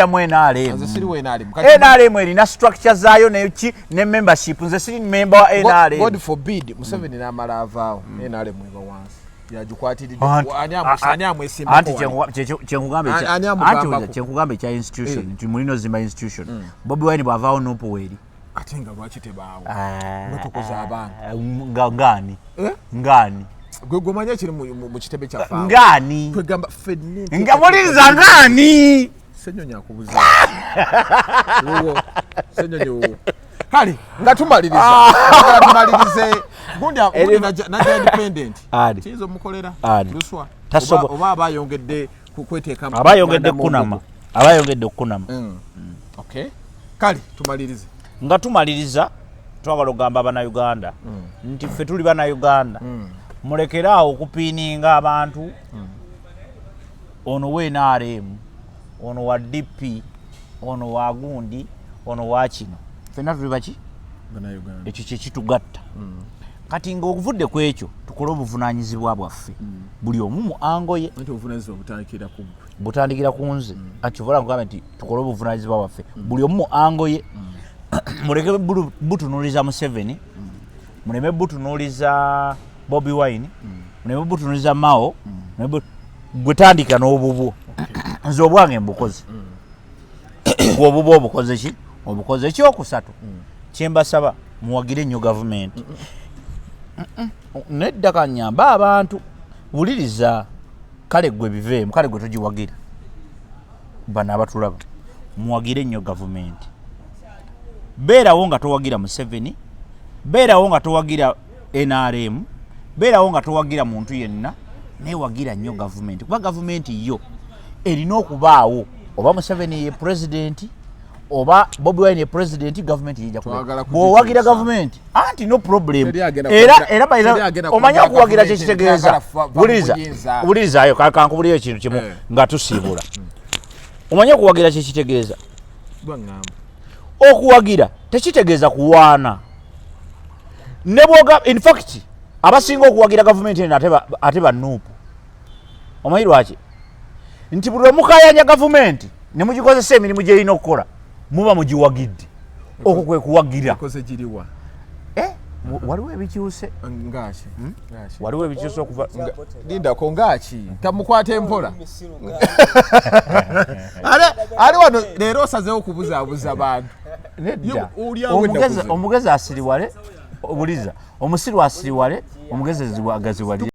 mu NRM nze siri we NRM NRM erina structure zaayo ne membership nze siri member wa NRM God forbid Museveni n'amala avaawo NRM eba wansi yajukwatiridde ani amwesimba anti kyenkugamba ekya institution nti mulina ozimba institution Bobiwine bw'avaawo nuupu weeri ate nga lwaki tebaawo batukoza abantu ngaani gwe gomanya ekiri mu kitebe kyaffe ngaani twegamba ffenni nga muliriza ngaani Senyonyi akubuza Senyonyi kale nga tumalirize gundi naja independent kiyinza omukolera Luswa oba abayongedde kukweteeka abayongedde okunama okay kale tumalirize nga tumaliriza twagala okugamba abannayuganda nti ffe tuli bannayuganda mulekeraawo okupiininga abantu ono wa NRM ono wa DP ono wa gundi ono wa kino ffenna tuli baki ekyo kyekitugatta kati ng'okuvudde ku ekyo tukole obuvunaanyizibwa bwaffe buli omu mu ango ye butandikira ku nze akivola nkugamba nti tukole obuvunaanyizibwa bwaffe buli omu mu ango ye muleke butunuuliza Museveni muleme butunuuliza Bobiwine muleme butunuuliza Mao gwe tandika n'obubwo nze obwange mbukozi obubwo obukoze ki obukoze ekyokusatu kyembasaba muwagire nnyo gavumenti nedda kanyamba abantu wuliriza kale gwe biveemu kale gwe togiwagira bano abatulaba muwagire nnyo gavumenti beerawo nga towagira Museveni beerawo nga towagira NRM beerawo nga towagira muntu yenna newagira nnyo gavumenti kuba gavumenti yo erina okubaawo oba Museveni ye pulezidenti oba Bobiwine ye pulezidenti gavumenti yijja kuba bw'owagira gavumenti anti no problem era omanya okuwagira kyekitegeeza wulirizaayo kankubuliyo ekintu kimu nga tusiibula omanya okuwagira kyekitegeeza okuwagira tekitegeeza kuwaana ne bwoga in fact abasinga okuwagira gavumenti eno ate banuupu omanyi lwaki nti buli omukayanya gavumenti ne mugikozesa emirimu gyerina okukola muba mugiwagidde okwo kwe kuwagira waliwo ebikyuse waliwo ebikyuse okuva lindako ngaki tamukwata empola ali wano leero osazeewo okubuzaabuza bantu omugezi asiriwale obuliza omusiru asiriwale omugezi agaziwalire